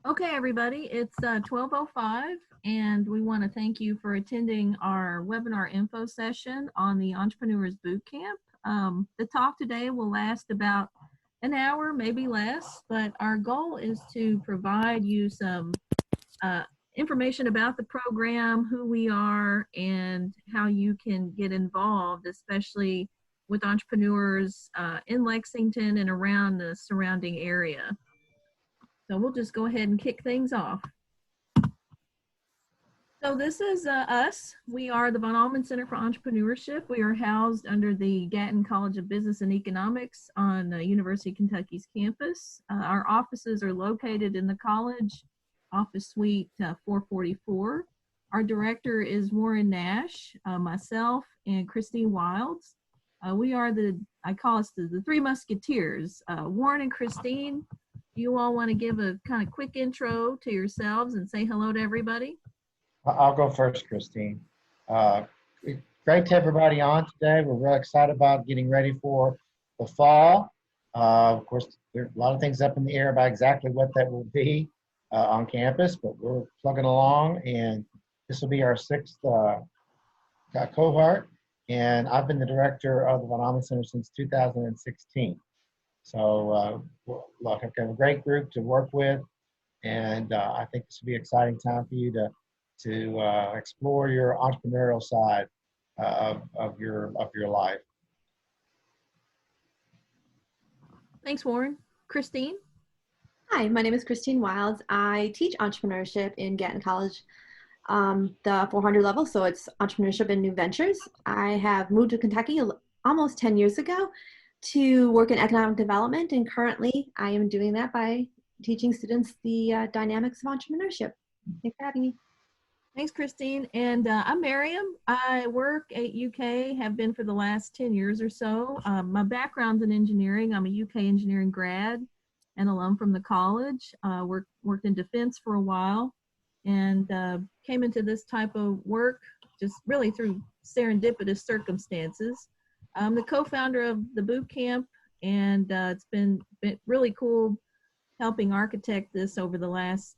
Okay, everybody, it's 12:05, and we want to thank you for attending our webinar info session on the Entrepreneurs Bootcamp. The talk today will last about an hour, maybe less, but our goal is to provide you some uh, information about the program, who we are, and how you can get involved, especially with entrepreneurs in Lexington and around the surrounding area. So we'll just go ahead and kick things off. So this is us. We are the Von Allman Center for Entrepreneurship. We are housed under the Gatton College of Business and Economics on University of Kentucky's campus. Our offices are located in the college, office suite 444. Our director is Warren Nash, myself, and Christine Wilds. We are I call us the Three Musketeers. Warren and Christine, you all want to give a kind of quick intro to yourselves and say hello to everybody? I'll go first, Christine. Great to have everybody on today. We're really excited about getting ready for the fall. Of course, there are a lot of things up in the air about exactly what that will be on campus, but we're plugging along, and this will be our sixth cohort. And I've been the director of the Von Allman Center since 2016. So look, I've got a great group to work with, and I think this will be an exciting time for you to explore your entrepreneurial side of your life. Thanks, Warren. Christine? Hi, my name is Christine Wilds. I teach entrepreneurship in Gatton College, the 400 level, so it's entrepreneurship and new ventures. I have moved to Kentucky almost 10 years ago to work in economic development, and currently I am doing that by teaching students the dynamics of entrepreneurship. Thanks for having me. Thanks, Christine. And I'm Miriam. I work at UK, have been for the last 10 years or so. My background's in engineering. I'm a UK engineering grad and alum from the college. Worked in defense for a while, and came into this type of work just really through serendipitous circumstances. I'm the co-founder of the boot camp, and it's been really cool helping architect this over the last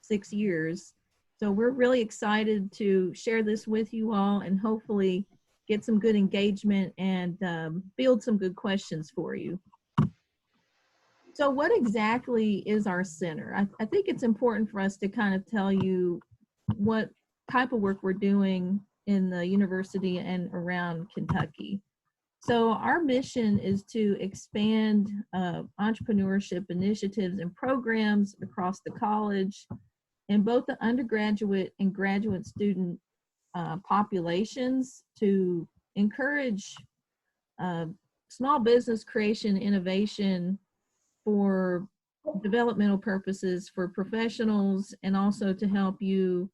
6 years. So we're really excited to share this with you all and hopefully get some good engagement and field some good questions for you. So what exactly is our center? I think it's important for us to kind of tell you what type of work we're doing in the university and around Kentucky. So our mission is to expand entrepreneurship initiatives and programs across the college in both the undergraduate and graduate student populations to encourage small business creation, innovation for developmental purposes for professionals, and also to help you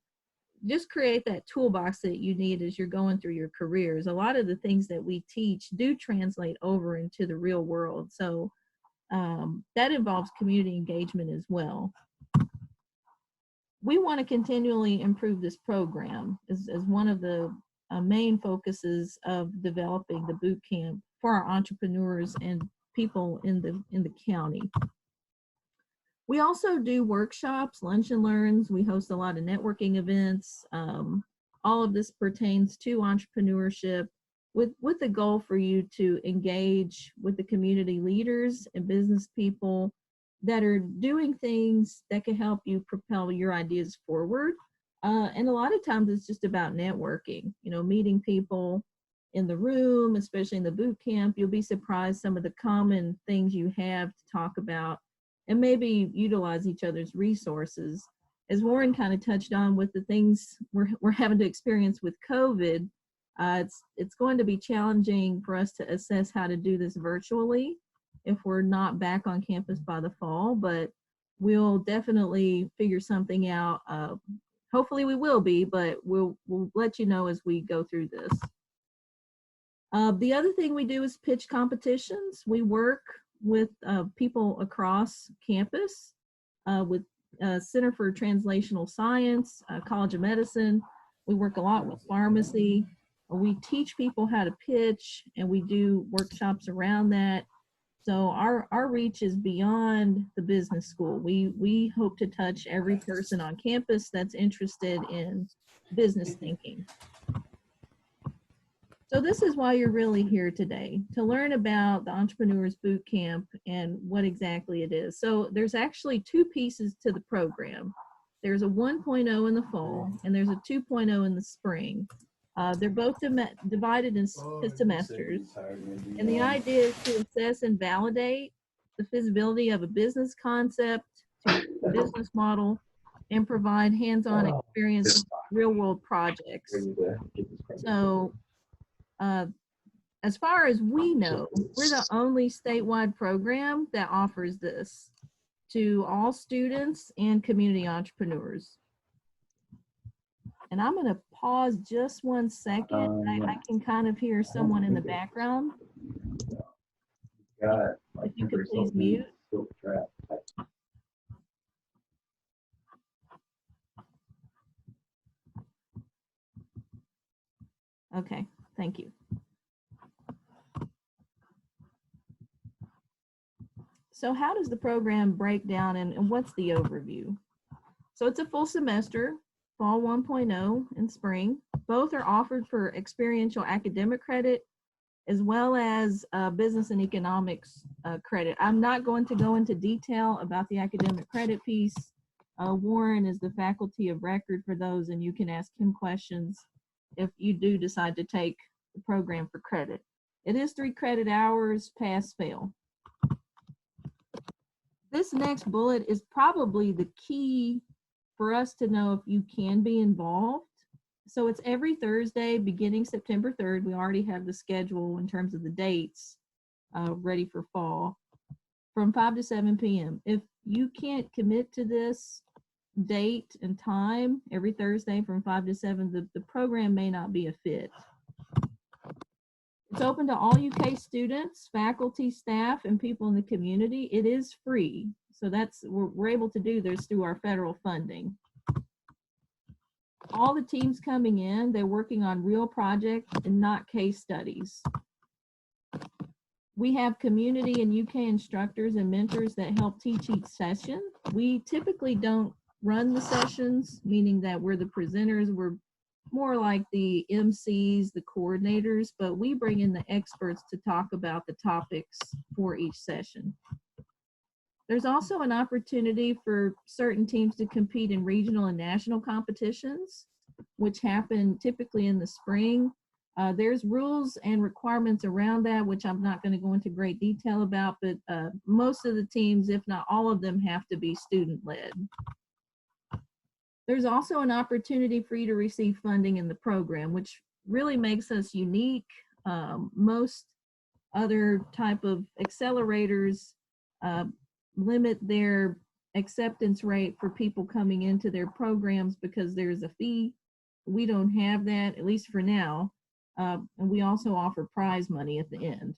just create that toolbox that you need as you're going through your careers. A lot of the things that we teach do translate over into the real world. So that involves community engagement as well. We want to continually improve this program as one of the main focuses of developing the boot camp for our entrepreneurs and people in the county. We also do workshops, lunch and learns. We host a lot of networking events. All of this pertains to entrepreneurship with the goal for you to engage with the community leaders and business people that are doing things that can help you propel your ideas forward. And a lot of times it's just about networking, meeting people in the room, especially in the boot camp. You'll be surprised some of the common things you have to talk about and maybe utilize each other's resources. As Warren kind of touched on with the things we're having to experience with COVID, it's going to be challenging for us to assess how to do this virtually if we're not back on campus by the fall, but we'll definitely figure something out. Hopefully we will be, but we'll let you know as we go through this. The other thing we do is pitch competitions. We work with people across campus with Center for Translational Science, College of Medicine. We work a lot with pharmacy. We teach people how to pitch, and we do workshops around that. So our reach is beyond the business school. We hope to touch every person on campus that's interested in business thinking. So this is why you're really here today, to learn about the Entrepreneurs Bootcamp and what exactly it is. So there's actually two pieces to the program. There's a 1.0 in the fall and there's a 2.0 in the spring. They're both divided in semesters. And the idea is to assess and validate the feasibility of a business concept to a business model and provide hands-on experience with real-world projects. So as far as we know, we're the only statewide program that offers this to all students and community entrepreneurs. And I'm going to pause just 1 second. I can kind of hear someone in the background. If you could please mute. Okay, thank you. So how does the program break down and what's the overview? So it's a full semester, fall 1.0 and spring. Both are offered for experiential academic credit as well as business and economics credit. I'm not going to go into detail about the academic credit piece. Warren is the faculty of record for those, and you can ask him questions if you do decide to take the program for credit. It is 3 credit hours, pass, fail. This next bullet is probably the key for us to know if you can be involved. So it's every Thursday beginning September 3rd. We already have the schedule in terms of the dates ready for fall from 5 to 7 p.m. If you can't commit to this date and time every Thursday from 5 to 7, the program may not be a fit. It's open to all UK students, faculty, staff, and people in the community. It is free. So that's, we're able to do this through our federal funding. All the teams coming in, they're working on real projects and not case studies. We have community and UK instructors and mentors that help teach each session. We typically don't run the sessions, meaning that we're the presenters. We're more like the MCs, the coordinators, but we bring in the experts to talk about the topics for each session. There's also an opportunity for certain teams to compete in regional and national competitions, which happen typically in the spring. There's rules and requirements around that, which I'm not going to go into great detail about, but most of the teams, if not all of them, have to be student-led. There's also an opportunity for you to receive funding in the program, which really makes us unique. Most other type of accelerators limit their acceptance rate for people coming into their programs because there's a fee. We don't have that, at least for now. And we also offer prize money at the end.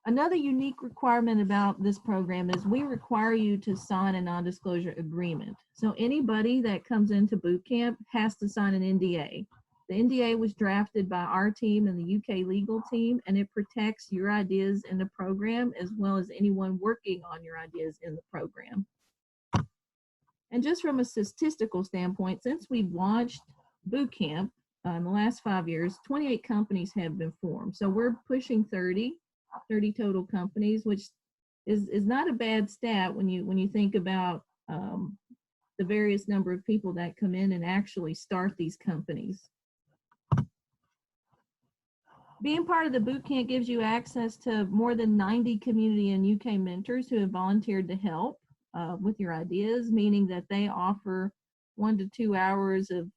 Another unique requirement about this program is we require you to sign a non-disclosure agreement. So anybody that comes into boot camp has to sign an NDA. The NDA was drafted by our team and the UK legal team, and it protects your ideas in the program as well as anyone working on your ideas in the program. And just from a statistical standpoint, since we've launched boot camp in the last 5 years, 28 companies have been formed. So we're pushing 30 total companies, which is not a bad stat when you think about the various number of people that come in and actually start these companies. Being part of the bootcamp gives you access to more than 90 community and UK mentors who have volunteered to help with your ideas, meaning that they offer 1 to 2 hours of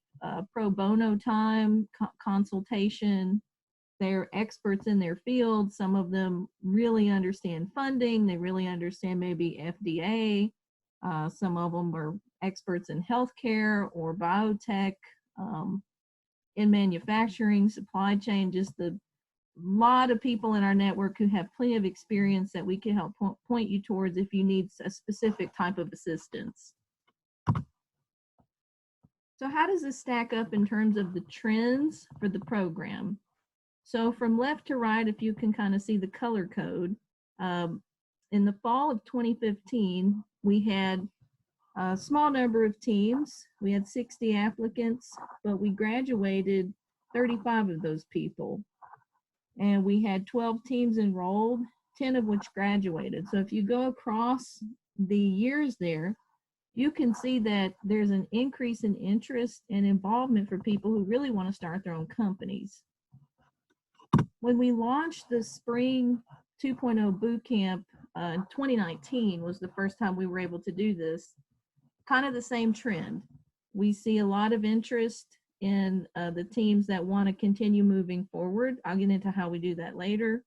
pro bono time, consultation. They're experts in their field. Some of them really understand funding. They really understand maybe FDA. Some of them are experts in healthcare or biotech, in manufacturing, supply chain, just the lot of people in our network who have plenty of experience that we can help point you towards if you need a specific type of assistance. So how does this stack up in terms of the trends for the program? So from left to right, if you can kind of see the color code, in the fall of 2015, we had a small number of teams. We had 60 applicants, but we graduated 35 of those people. And we had 12 teams enrolled, 10 of which graduated. So if you go across the years there, you can see that there's an increase in interest and involvement for people who really want to start their own companies. When we launched the Spring 2.0 Bootcamp in 2019 was the first time we were able to do this, kind of the same trend. We see a lot of interest in the teams that want to continue moving forward. I'll get into how we do that later.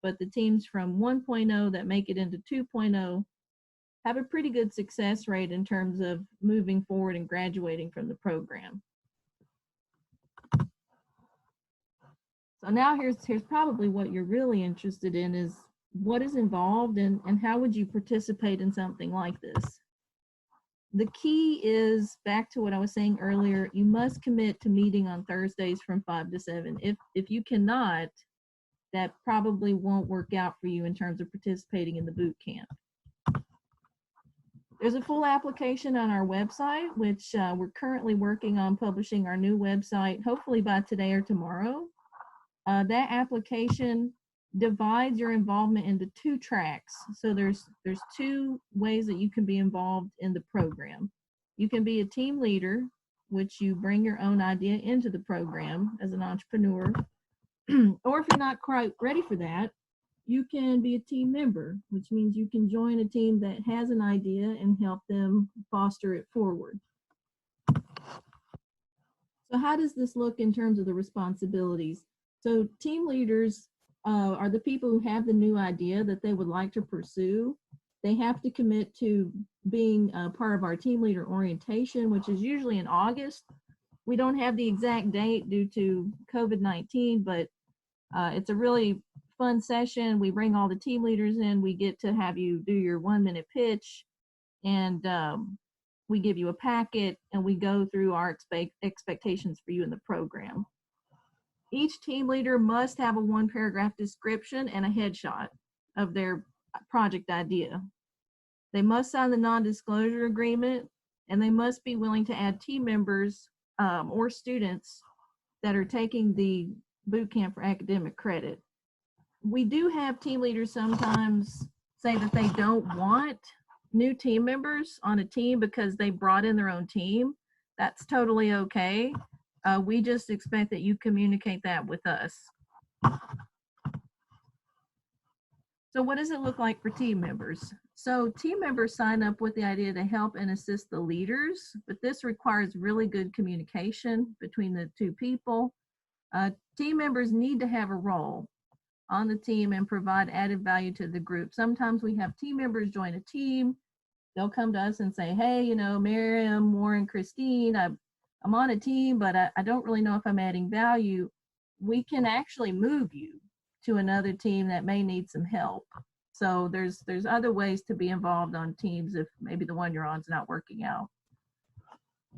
But the teams from 1.0 that make it into 2.0 have a pretty good success rate in terms of moving forward and graduating from the program. So now here's probably what you're really interested in is what is involved and how would you participate in something like this? The key is back to what I was saying earlier, you must commit to meeting on Thursdays from 5 to 7. If you cannot, that probably won't work out for you in terms of participating in the boot camp. There's a full application on our website, which we're currently working on publishing our new website, hopefully by today or tomorrow. That application divides your involvement into 2 tracks. So there's 2 ways that you can be involved in the program. You can be a team leader, which you bring your own idea into the program as an entrepreneur. Or if you're not quite ready for that, you can be a team member, which means you can join a team that has an idea and help them foster it forward. So how does this look in terms of the responsibilities? So team leaders are the people who have the new idea that they would like to pursue. They have to commit to being part of our team leader orientation, which is usually in August. We don't have the exact date due to COVID-19, but it's a really fun session. We bring all the team leaders in. We get to have you do your 1-minute pitch, and we give you a packet, and we go through our expectations for you in the program. Each team leader must have a 1-paragraph description and a headshot of their project idea. They must sign the non-disclosure agreement, and they must be willing to add team members or students that are taking the boot camp for academic credit. We do have team leaders sometimes say that they don't want new team members on a team because they brought in their own team. That's totally okay. We just expect that you communicate that with us. So what does it look like for team members? So team members sign up with the idea to help and assist the leaders, but this requires really good communication between the 2 people. Team members need to have a role on the team and provide added value to the group. Sometimes we have team members join a team. They'll come to us and say, hey, you know, Miriam, Warren, Christine, I'm on a team, but I don't really know if I'm adding value. We can actually move you to another team that may need some help. So there's other ways to be involved on teams if maybe the one you're on is not working out.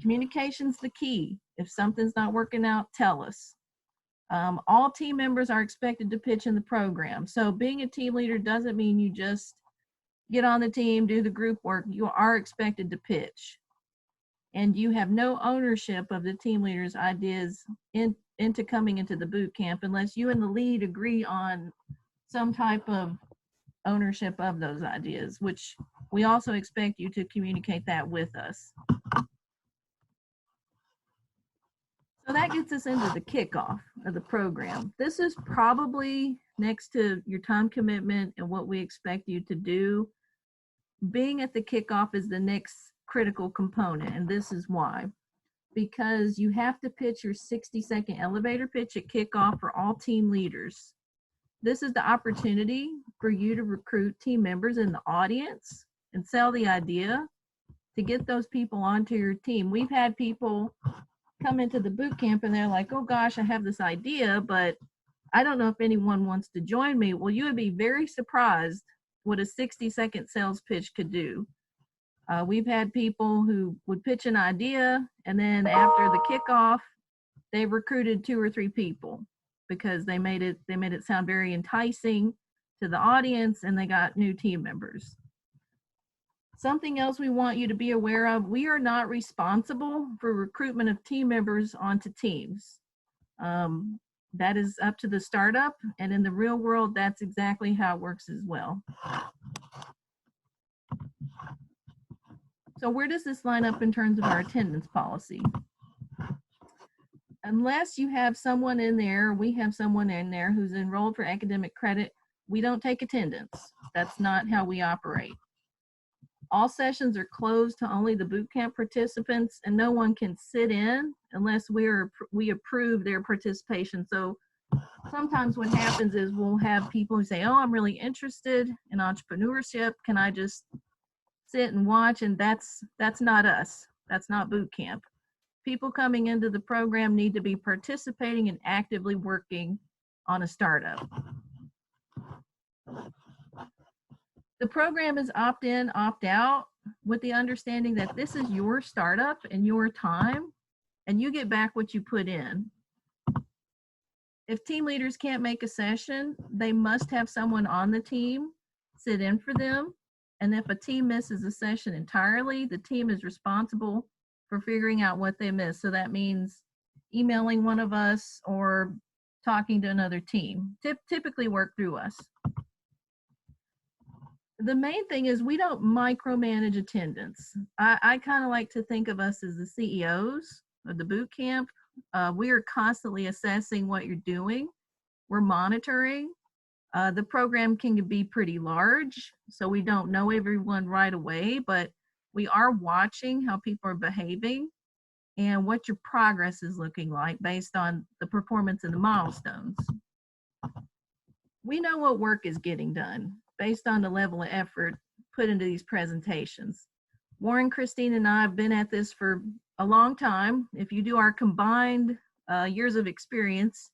Communication's the key. If something's not working out, tell us. All team members are expected to pitch in the program. So being a team leader doesn't mean you just get on the team, do the group work. You are expected to pitch. And you have no ownership of the team leader's ideas into coming into the boot camp unless you and the lead agree on some type of ownership of those ideas, which we also expect you to communicate that with us. So that gets us into the kickoff of the program. This is probably next to your time commitment and what we expect you to do. Being at the kickoff is the next critical component, and this is why. Because you have to pitch your 60-second elevator pitch at kickoff for all team leaders. This is the opportunity for you to recruit team members in the audience and sell the idea to get those people onto your team. We've had people come into the boot camp and they're like, oh gosh, I have this idea, but I don't know if anyone wants to join me. Well, you would be very surprised what a 60-second sales pitch could do. We've had people who would pitch an idea, and then after the kickoff, they recruited 2 or 3 people. because they made it sound very enticing to the audience, and they got new team members. Something else we want you to be aware of, we are not responsible for recruitment of team members onto teams. That is up to the startup, and in the real world, that's exactly how it works as well. So where does this line up in terms of our attendance policy? Unless you have someone in there, we have someone in there who's enrolled for academic credit, we don't take attendance. That's not how we operate. All sessions are closed to only the bootcamp participants, and no one can sit in unless we approve their participation. So sometimes what happens is we'll have people who say, oh, I'm really interested in entrepreneurship. Can I just sit and watch? And that's not us. That's not bootcamp. People coming into the program need to be participating and actively working on a startup. The program is opt-in, opt-out, with the understanding that this is your startup and your time, and you get back what you put in. If team leaders can't make a session, they must have someone on the team sit in for them. And if a team misses a session entirely, the team is responsible for figuring out what they missed. So that means emailing one of us or talking to another team. Typically work through us. The main thing is we don't micromanage attendance. I kind of like to think of us as the CEOs of the boot camp. We are constantly assessing what you're doing. We're monitoring. The program can be pretty large, so we don't know everyone right away, but we are watching how people are behaving and what your progress is looking like based on the performance and the milestones. We know what work is getting done based on the level of effort put into these presentations. Warren, Christine, and I have been at this for a long time. If you do our combined years of experience,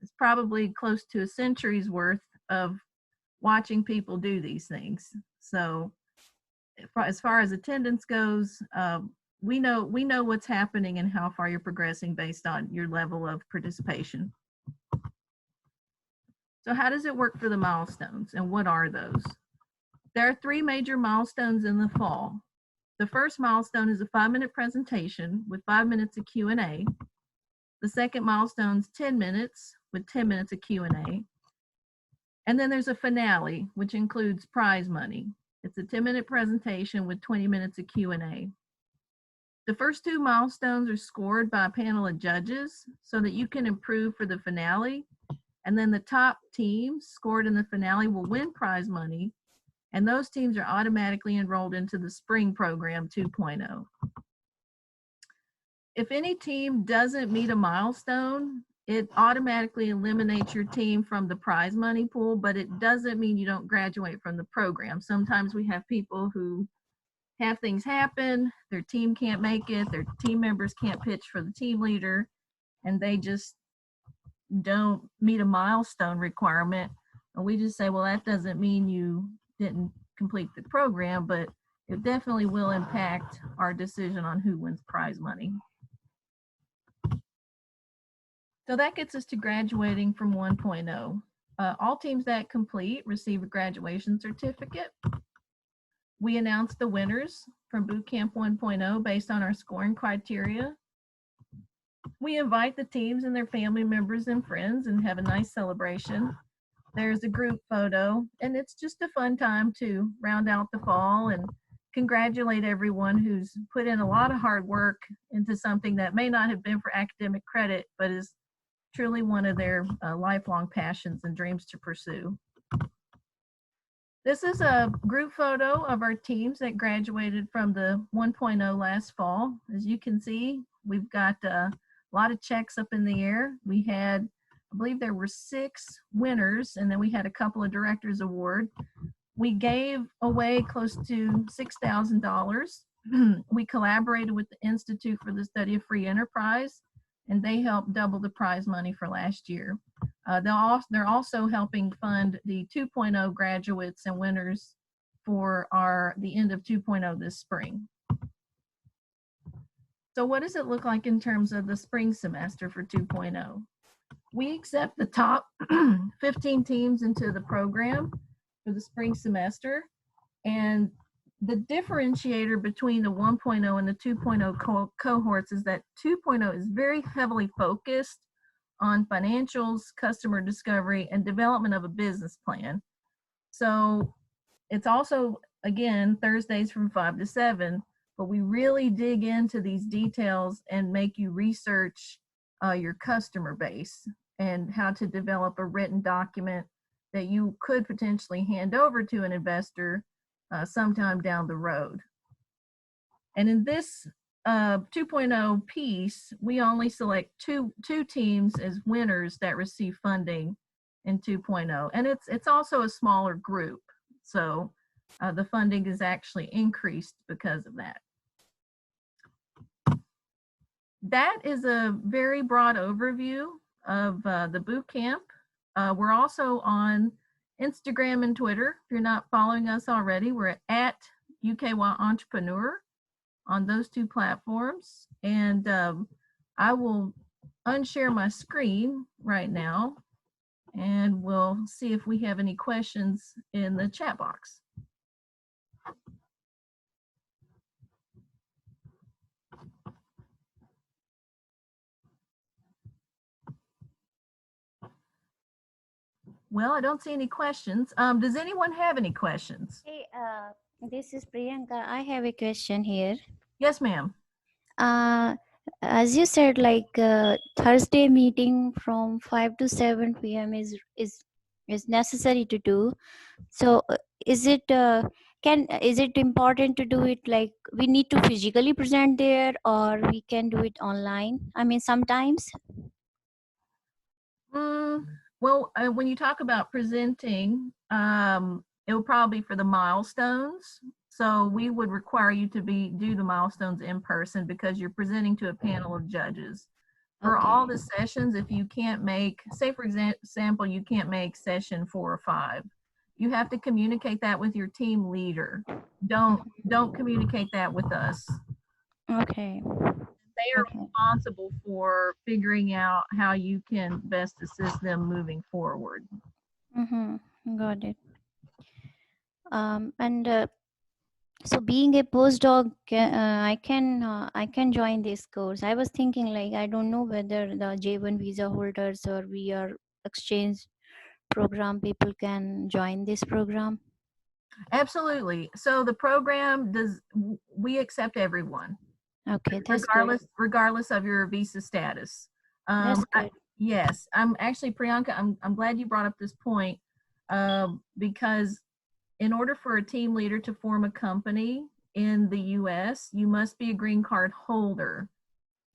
it's probably close to a century's worth of watching people do these things. So as far as attendance goes, we know what's happening and how far you're progressing based on your level of participation. So how does it work for the milestones, and what are those? There are 3 major milestones in the fall. The first milestone is a 5-minute presentation with 5 minutes of Q&A. The second milestone is 10 minutes with 10 minutes of Q&A. And then there's a finale, which includes prize money. It's a 10-minute presentation with 20 minutes of Q&A. The first 2 milestones are scored by a panel of judges so that you can improve for the finale. And then the top teams scored in the finale will win prize money, and those teams are automatically enrolled into the spring program 2.0. If any team doesn't meet a milestone, it automatically eliminates your team from the prize money pool, but it doesn't mean you don't graduate from the program. Sometimes we have people who have things happen, their team can't make it, their team members can't pitch for the team leader, and they just don't meet a milestone requirement. And we just say, well, that doesn't mean you didn't complete the program, but it definitely will impact our decision on who wins prize money. So that gets us to graduating from 1.0. All teams that complete receive a graduation certificate. We announce the winners from Bootcamp 1.0 based on our scoring criteria. We invite the teams and their family members and friends and have a nice celebration. There's a group photo, and it's just a fun time to round out the fall and congratulate everyone who's put in a lot of hard work into something that may not have been for academic credit, but is truly one of their lifelong passions and dreams to pursue. This is a group photo of our teams that graduated from the 1.0 last fall. As you can see, we've got a lot of checks up in the air. We had, I believe there were 6 winners, and then we had a couple of directors award. We gave away close to $6,000. We collaborated with the Institute for the Study of Free Enterprise, and they helped double the prize money for last year. They're also helping fund the 2.0 graduates and winners for the end of 2.0 this spring. So what does it look like in terms of the spring semester for 2.0? we accept the top 15 teams into the program for the spring semester. And the differentiator between the 1.0 and the 2.0 cohorts is that 2.0 is very heavily focused on financials, customer discovery, and development of a business plan. So it's also, again, Thursdays from 5 to 7, but we really dig into these details and make you research your customer base and how to develop a written document that you could potentially hand over to an investor sometime down the road. And in this 2.0 piece, we only select two teams as winners that receive funding in 2.0. And it's also a smaller group. So the funding is actually increased because of that. That is a very broad overview of the boot camp. We're also on Instagram and Twitter. If you're not following us already, we're at UKY Entrepreneur on those two platforms. And I will unshare my screen right now, and we'll see if we have any questions in the chat box. Well, I don't see any questions. Does anyone have any questions? Hey, this is Priyanka. I have a question here. Yes, ma'am. As you said, like Thursday meeting from 5 to 7 p.m. is necessary to do. So is it important to do it like we need to physically present there, or we can do it online? I mean, sometimes. Well, when you talk about presenting, it will probably be for the milestones. So we would require you to do the milestones in person because you're presenting to a panel of judges. For all the sessions, if you can't make, say for example, you can't make session 4 or 5, you have to communicate that with your team leader. Don't communicate that with us. Okay. They are responsible for figuring out how you can best assist them moving forward. Got it. And so being a postdoc, I can join this course. I was thinking, like, I don't know whether the J1 visa holders or VR exchange program people can join this program. Absolutely. So the program we accept everyone. Okay, that's regardless of your visa status. That's good. Yes, I'm actually, Priyanka, I'm glad you brought up this point because in order for a team leader to form a company in the US, you must be a green card holder.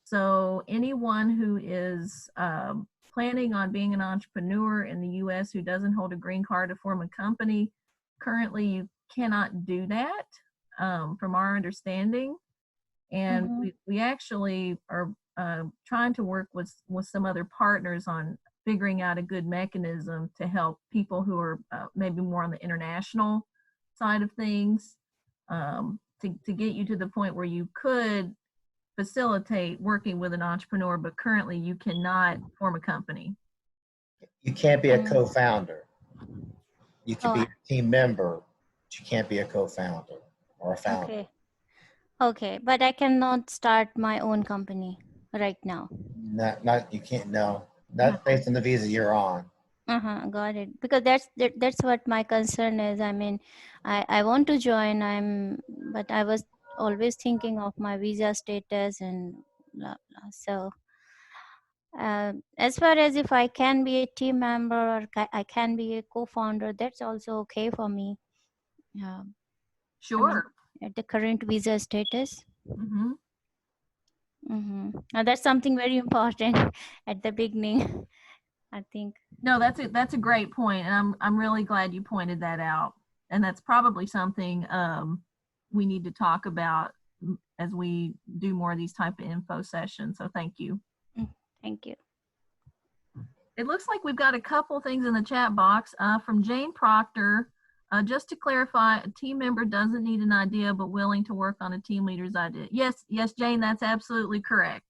So anyone who is planning on being an entrepreneur in the US who doesn't hold a green card to form a company, currently you cannot do that from our understanding. And we actually are trying to work with some other partners on figuring out a good mechanism to help people who are maybe more on the international side of things to get you to the point where you could facilitate working with an entrepreneur, but currently you cannot form a company. You can't be a co-founder. You can be a team member, but you can't be a co-founder or a founder. Okay, but I cannot start my own company right now. You can't. No, not based on the visa you're on. Got it. Because that's what my concern is. I mean, I want to join. But I was always thinking of my visa status and blah blah. So, as far as if I can be a team member or I can be a co-founder, that's also okay for me. Sure. I mean, at the current visa status. Now, that's something very important at the beginning, I think. No, that's a great point, and I'm really glad you pointed that out. And that's probably something we need to talk about as we do more of these type of info sessions. So thank you. Thank you. It looks like we've got a couple things in the chat box from Jane Proctor. Just to clarify, a team member doesn't need an idea, but willing to work on a team leader's idea. Yes, Jane, that's absolutely correct.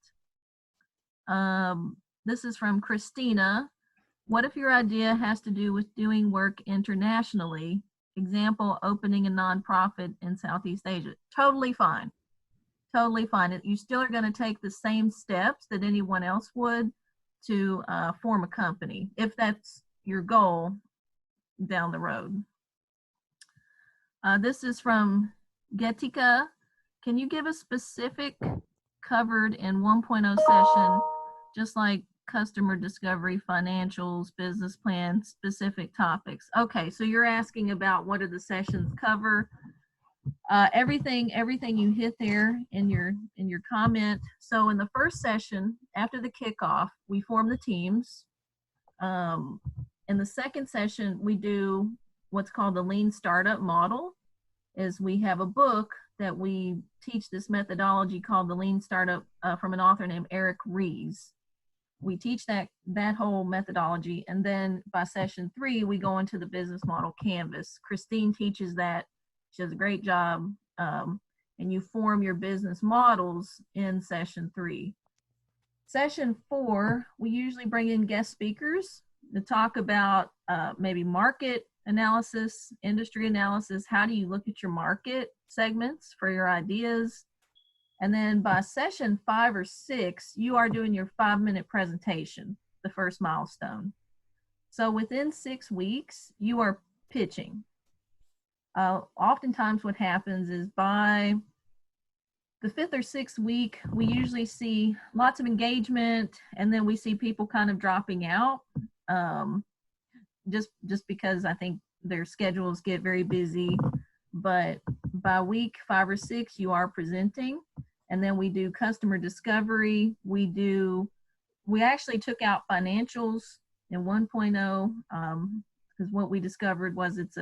this is from Christina. What if your idea has to do with doing work internationally? Example, opening a nonprofit in Southeast Asia. Totally fine. Totally fine. You still are going to take the same steps that anyone else would to form a company, if that's your goal down the road. This is from Getika. Can you give a specific covered in 1.0 session, just like customer discovery, financials, business plan, specific topics? Okay, so you're asking about what do the sessions cover? Everything you hit there in your comment. So in the first session, after the kickoff, we form the teams. In the second session, we do what's called the lean startup model. Is we have a book that we teach this methodology called the lean startup from an author named Eric Ries. We teach that whole methodology, and then by session 3, we go into the business model canvas. Christine teaches that. She does a great job, and you form your business models in session 3. Session 4, we usually bring in guest speakers to talk about maybe market analysis, industry analysis. How do you look at your market segments for your ideas? And then by session 5 or 6, you are doing your 5-minute presentation, the first milestone. So within 6 weeks, you are pitching. Oftentimes what happens is by the 5th or 6th week, we usually see lots of engagement, and then we see people kind of dropping out, just because I think their schedules get very busy. But by week 5 or 6, you are presenting, and then we do customer discovery. We actually took out financials in 1.0 because what we discovered was it's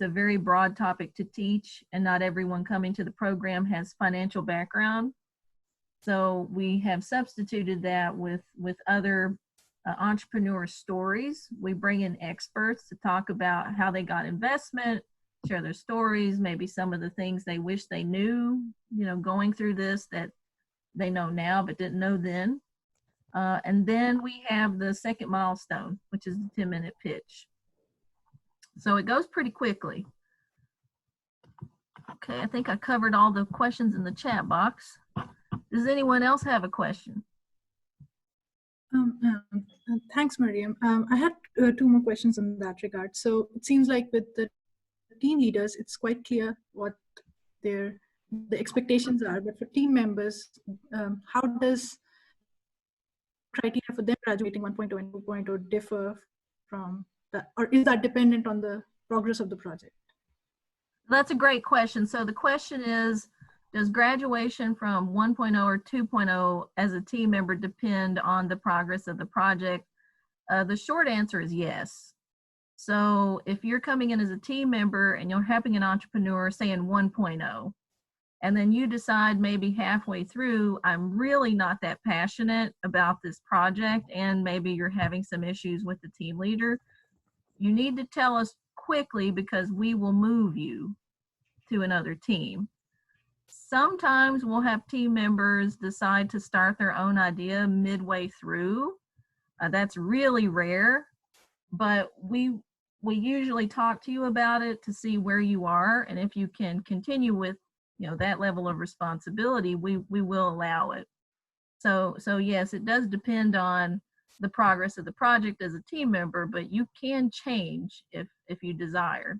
a very broad topic to teach, and not everyone coming to the program has financial background. So we have substituted that with other entrepreneur stories. We bring in experts to talk about how they got investment, share their stories, maybe some of the things they wish they knew, going through this that they know now but didn't know then. And then we have the second milestone, which is the 10-minute pitch. So it goes pretty quickly. Okay, I think I covered all the questions in the chat box. Does anyone else have a question? Thanks, Miriam. I had 2 more questions in that regard. So it seems like with the team leaders, it's quite clear what the expectations are. But for team members, how does criteria for them graduating 1.0 and 2.0 differ from that, or is that dependent on the progress of the project? That's a great question. So the question is, does graduation from 1.0 or 2.0 as a team member depend on the progress of the project? The short answer is yes. So if you're coming in as a team member and you're helping an entrepreneur, say in 1.0, and then you decide maybe halfway through, I'm really not that passionate about this project, and maybe you're having some issues with the team leader, you need to tell us quickly, because we will move you to another team. Sometimes we'll have team members decide to start their own idea midway through. That's really rare, but we usually talk to you about it to see where you are, and if you can continue with that level of responsibility, we will allow it. So yes, it does depend on the progress of the project as a team member, but you can change if you desire.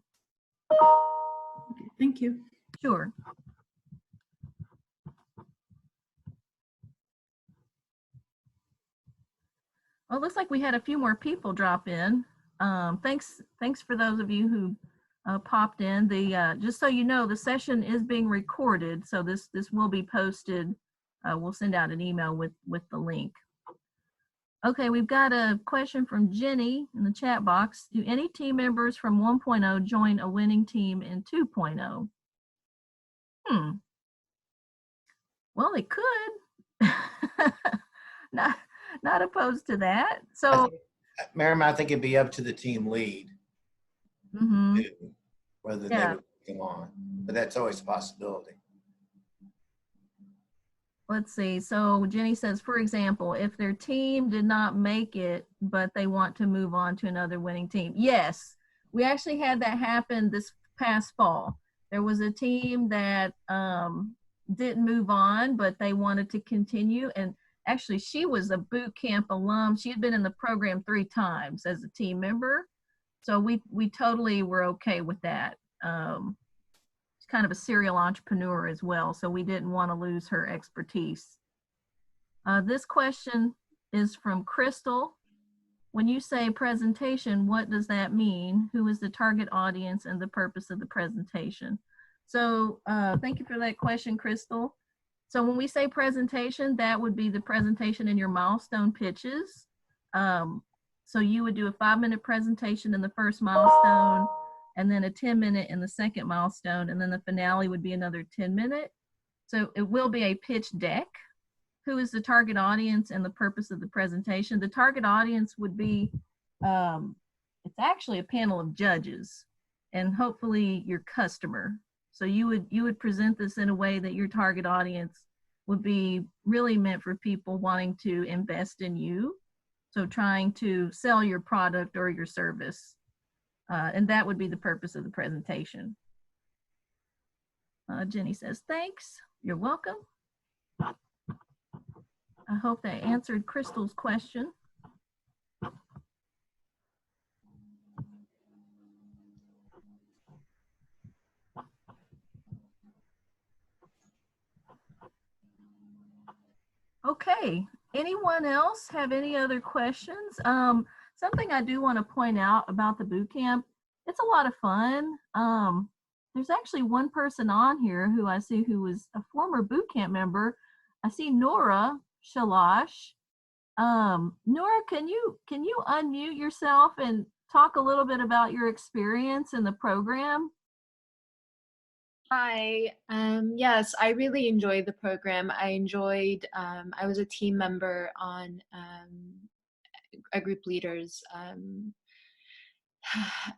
Okay, thank you. Sure. Well, it looks like we had a few more people drop in. Thanks for those of you who popped in. Just so you know, the session is being recorded, so this will be posted. We'll send out an email with the link. Okay, we've got a question from Jenny in the chat box. Do any team members from 1.0 join a winning team in 2.0? Well, they could. Not opposed to that. So, Miriam, I think it'd be up to the team lead whether they would come on, but that's always a possibility. let's see. So Jenny says, for example, if their team did not make it, but they want to move on to another winning team. Yes, we actually had that happen this past fall. There was a team that didn't move on, but they wanted to continue. And actually, she was a boot camp alum. She had been in the program 3 times as a team member. So we totally were okay with that. Kind of a serial entrepreneur as well, so we didn't want to lose her expertise. This question is from Crystal. When you say presentation, what does that mean? Who is the target audience and the purpose of the presentation? So thank you for that question, Crystal. So when we say presentation, that would be the presentation in your milestone pitches. So you would do a 5-minute presentation in the first milestone, and then a 10-minute in the second milestone, and then the finale would be another 10-minute. So it will be a pitch deck. Who is the target audience and the purpose of the presentation? The target audience would be, it's actually a panel of judges and hopefully your customer. So you would present this in a way that your target audience would be really meant for people wanting to invest in you. So trying to sell your product or your service. And that would be the purpose of the presentation. Jenny says, thanks. You're welcome. I hope that answered Crystal's question. Okay, anyone else have any other questions? Something I do want to point out about the boot camp, it's a lot of fun. There's actually one person on here who I see who was a former boot camp member. I see Nora Shalash. Nora, can you unmute yourself and talk a little bit about your experience in the program? Hi. Yes, I really enjoyed the program. I was a team member on a group leader's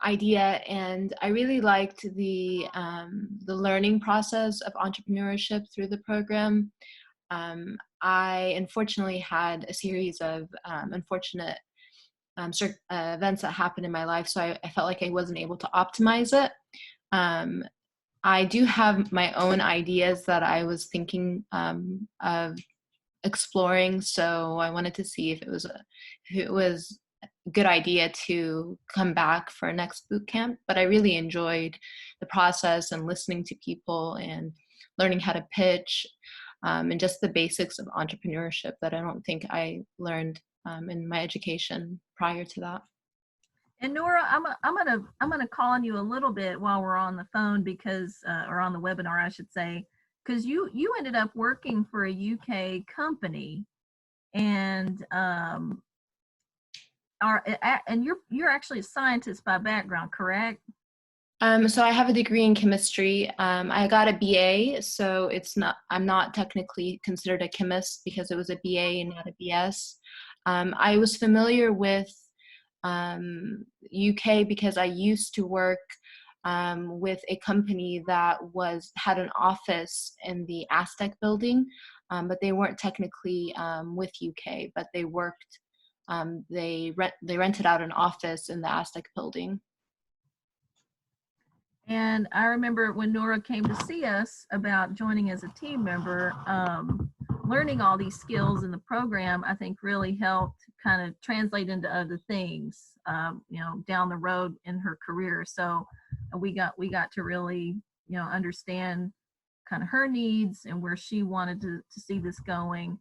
idea, and I really liked the learning process of entrepreneurship through the program. I unfortunately had a series of unfortunate events that happened in my life, so I felt like I wasn't able to optimize it. I do have my own ideas that I was thinking of exploring, so I wanted to see if it was a good idea to come back for next boot camp. But I really enjoyed the process and listening to people and learning how to pitch and just the basics of entrepreneurship that I don't think I learned in my education prior to that. And Nora, I'm gonna call on you a little bit while we're on the phone because, or on the webinar, I should say, because you ended up working for a UK company, and you're actually a scientist by background, correct? So I have a degree in chemistry. I got a BA, so I'm not technically considered a chemist because it was a BA and not a BS. I was familiar with UK because I used to work with a company that had an office in the Aztec building, but they weren't technically with UK, but they worked. They rented out an office in the Aztec building. And I remember when Nora came to see us about joining as a team member, learning all these skills in the program, I think really helped kind of translate into other things, down the road in her career. So we got to really, understand kind of her needs and where she wanted to see this going.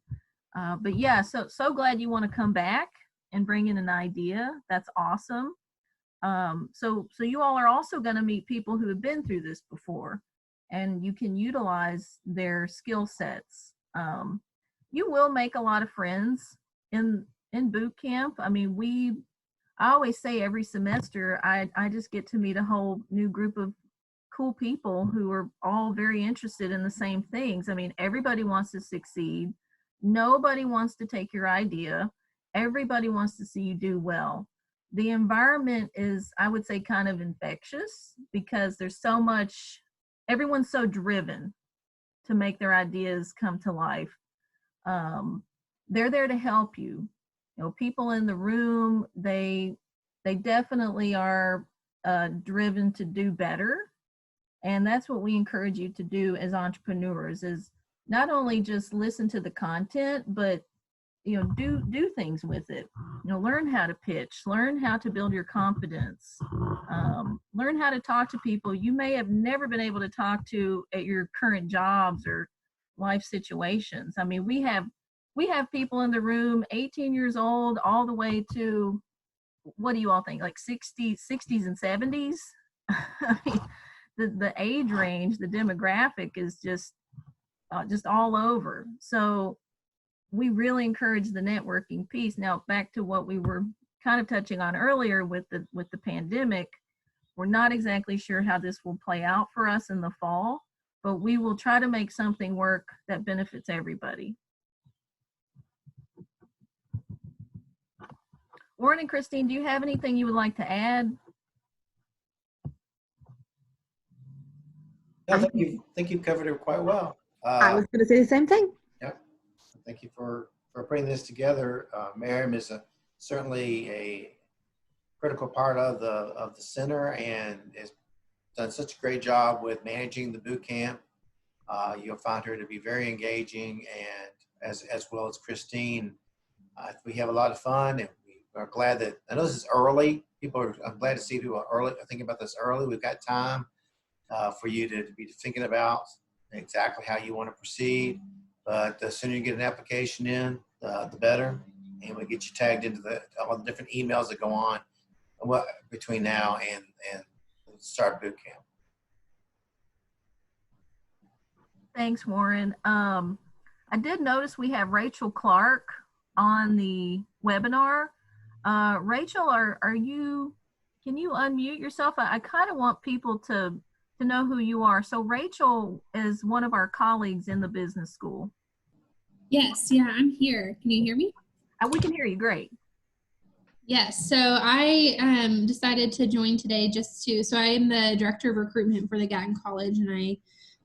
But yeah, so glad you want to come back and bring in an idea. That's awesome. So you all are also going to meet people who have been through this before, and you can utilize their skill sets. You will make a lot of friends in boot camp. I mean, I always say every semester, I just get to meet a whole new group of cool people who are all very interested in the same things. I mean, everybody wants to succeed. Nobody wants to take your idea. Everybody wants to see you do well. The environment is, I would say, kind of infectious because there's so much, everyone's so driven to make their ideas come to life. They're there to help you. You know, people in the room, they definitely are driven to do better. And that's what we encourage you to do as entrepreneurs, is not only just listen to the content, but do things with it. Learn how to pitch, learn how to build your confidence, learn how to talk to people you may have never been able to talk to at your current jobs or life situations. I mean, we have people in the room 18 years old all the way to, what do you all think, like 60s and 70s? I mean, the age range, the demographic is just all over. So we really encourage the networking piece. Now, back to what we were kind of touching on earlier with the pandemic, we're not exactly sure how this will play out for us in the fall, but we will try to make something work that benefits everybody. Warren and Christine, do you have anything you would like to add? No, think you've covered it quite well. I was going to say the same thing. Yep. Thank you for putting this together. Miriam is certainly a critical part of the center and has done such a great job with managing the boot camp. You'll find her to be very engaging, and as well as Christine. We have a lot of fun, and we are glad that, I know this is early. I'm glad to see people are thinking about this early. We've got time for you to be thinking about exactly how you want to proceed. But the sooner you get an application in, the better. And we get you tagged into all the different emails that go on between now and start boot camp. Thanks, Warren. I did notice we have Rachel Clark on the webinar. Rachel, can you unmute yourself? I kind of want people to know who you are. So Rachel is one of our colleagues in the business school. Yes, yeah, I'm here. Can you hear me? We can hear you great. Yes, so I decided to join today so I am the director of recruitment for the Gatton College, and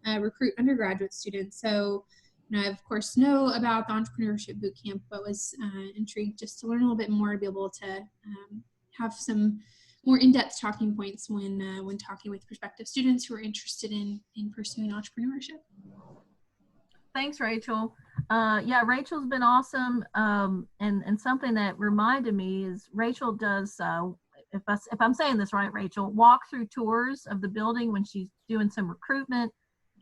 I recruit undergraduate students. So, I of course know about the Entrepreneurship Bootcamp, but was intrigued just to learn a little bit more, to be able to have some more in-depth talking points when talking with prospective students who are interested in pursuing entrepreneurship. Thanks, Rachel. Yeah, Rachel's been awesome. And something that reminded me is Rachel does, if I'm saying this right, Rachel, walk-through tours of the building when she's doing some recruitment.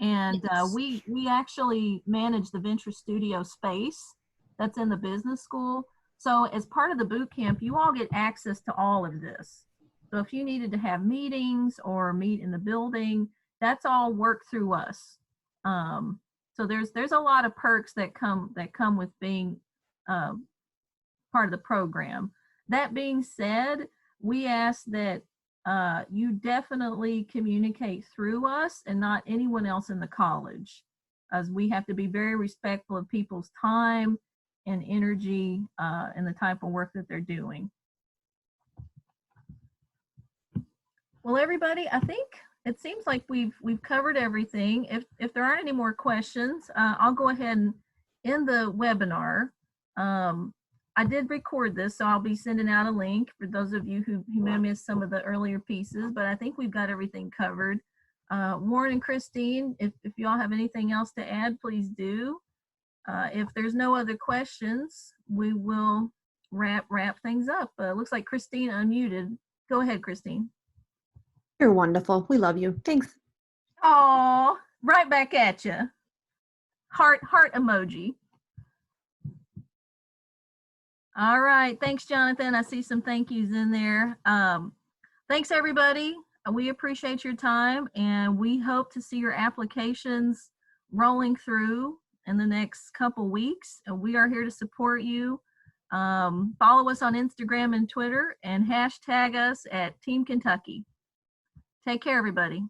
And Yes. We actually manage the Venture Studio space that's in the business school. So as part of the boot camp, you all get access to all of this. So if you needed to have meetings or meet in the building, that's all worked through us. So there's a lot of perks that come with being part of the program. That being said, we ask that you definitely communicate through us and not anyone else in the college, as we have to be very respectful of people's time and energy and the type of work that they're doing. Well, everybody, I think it seems like we've covered everything. If there aren't any more questions, I'll go ahead and end the webinar. I did record this, so I'll be sending out a link for those of you who may have missed some of the earlier pieces, but I think we've got everything covered. Warren and Christine, if you all have anything else to add, please do. If there's no other questions, we will wrap things up. Looks like Christine unmuted. Go ahead, Christine. You're wonderful. We love you. Thanks. Oh, right back at you. Heart emoji. All right. Thanks, Jonathan. I see some thank yous in there. Thanks, everybody. We appreciate your time, and we hope to see your applications rolling through in the next couple weeks. And we are here to support you. Follow us on Instagram and Twitter, and hashtag us at Team Kentucky. Take care, everybody.